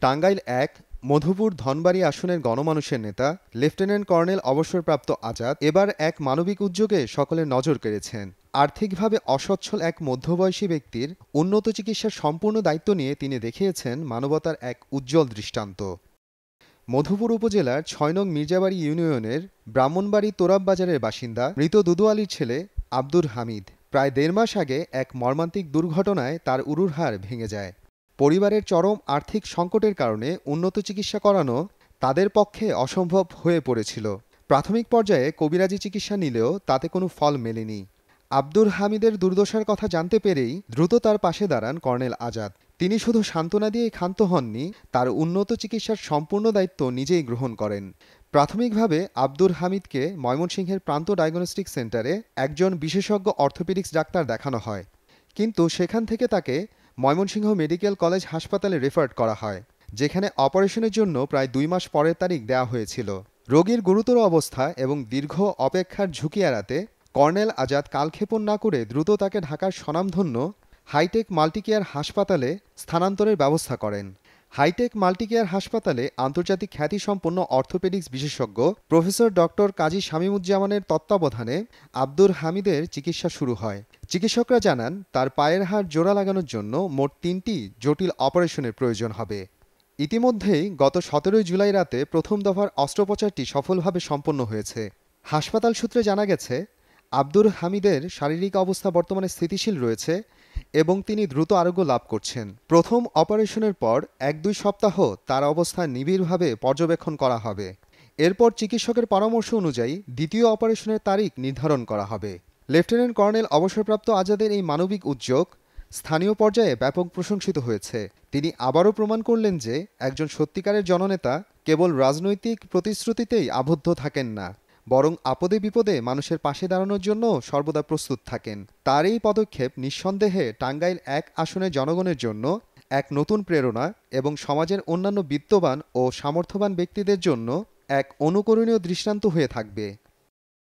টাঙ্গাইল ১ মধুপুর ধনবাড়ী আসনের গণমানুষের নেতা লেফটেন্যান্ট কর্নেল অবসরপ্রাপ্ত আজাদ এবার এক মানবিক উদ্যোগে সকলের নজর কেড়েছেন। আর্থিকভাবে অসচ্ছল এক মধ্যবয়সী ব্যক্তির উন্নত চিকিৎসার সম্পূর্ণ দায়িত্ব নিয়ে তিনি দেখিয়েছেন মানবতার এক উজ্জ্বল দৃষ্টান্ত। মধুপুর উপজেলার ৬ নং মির্জাবাড়ি ইউনিয়নের ব্রাহ্মণবাড়ি তোরাব বাজারের বাসিন্দা মৃত দুদু আলীর ছেলে আব্দুর হামিদ প্রায় ১.৫ মাস আগে এক মর্মান্তিক দুর্ঘটনায় তার উরুর হাড় ভেঙে যায়। পরিবারের চরম আর্থিক সংকটের কারণে উন্নত চিকিৎসা করানো তাদের পক্ষে অসম্ভব হয়ে পড়েছিল। প্রাথমিক পর্যায়ে কবিরাজি চিকিৎসা নিলেও তাতে কোনো ফল মেলেনি। আব্দুর হামিদের দুর্দশার কথা জানতে পেরেই দ্রুত তার পাশে দাঁড়ান কর্নেল আজাদ। তিনি শুধু সান্ত্বনা দিয়েই ক্ষান্ত হননি, তার উন্নত চিকিৎসার সম্পূর্ণ দায়িত্ব নিজেই গ্রহণ করেন। প্রাথমিকভাবে আব্দুর হামিদকে ময়মনসিংহের প্রান্ত ডায়াগনস্টিক সেন্টারে একজন বিশেষজ্ঞ অর্থোপেডিক্স ডাক্তার দেখানো হয়, কিন্তু সেখান থেকে তাকে ময়মনসিংহ মেডিকেল কলেজ হাসপাতালে রেফার করা হয়, যেখানে অপারেশনের জন্য প্রায় ২ মাস পরের তারিখ দেওয়া হয়েছিল। রোগীর গুরুতর অবস্থা এবং দীর্ঘ অপেক্ষার ঝুঁকি এড়াতে কর্নেল আজাদ কালক্ষেপণ না করে দ্রুত তাকে ঢাকার স্বনামধন্য হাইটেক মাল্টিকেয়ার হাসপাতালে স্থানান্তরের ব্যবস্থা করেন। হাইটেক মাল্টিকেয়ার হাসপাতালে আন্তর্জাতিক খ্যাতিসম্পন্ন অর্থোপেডিক্স বিশেষজ্ঞ প্রফেসর ডক্টর কাজী শামীমুজ্জামানের তত্ত্বাবধানে আব্দুর হামিদের চিকিৎসা শুরু হয়। চিকিৎসকরা জানান, তার পায়ের হাড় জোড়া লাগানোর জন্য মোট ৩টি জটিল অপারেশনের প্রয়োজন হবে। ইতিমধ্যেই গত ১৭ জুলাই রাতে প্রথম দফার অস্ত্রোপচারটি সফলভাবে সম্পন্ন হয়েছে। হাসপাতাল সূত্রে জানা গেছে, আব্দুর হামিদের শারীরিক অবস্থা বর্তমানে স্থিতিশীল রয়েছে এবং তিনি দ্রুত আরোগ্য লাভ করছেন। প্রথম অপারেশনের পর ১-২ সপ্তাহ তার অবস্থা নিবিড়ভাবে পর্যবেক্ষণ করা হবে। এরপর চিকিৎসকের পরামর্শ অনুযায়ী দ্বিতীয় অপারেশনের তারিখ নির্ধারণ করা হবে। লেফটেন্যান্ট কর্নেল অবসরপ্রাপ্ত আজাদের এই মানবিক উদ্যোগ স্থানীয় পর্যায়ে ব্যাপক প্রশংসিত হয়েছে। তিনি আবারও প্রমাণ করলেন যে একজন সত্যিকারের জননেতা কেবল রাজনৈতিক প্রতিশ্রুতিতেই আবদ্ধ থাকেন না, বরং আপদে বিপদে মানুষের পাশে দাঁড়ানোর জন্য সর্বদা প্রস্তুত থাকেন। তার এই পদক্ষেপ নিঃসন্দেহে টাঙ্গাইল ১ আসনের জনগণের জন্য এক নতুন প্রেরণা এবং সমাজের অন্যান্য বিত্তবান ও সামর্থ্যবান ব্যক্তিদের জন্য এক অনুকরণীয় দৃষ্টান্ত হয়ে থাকবে।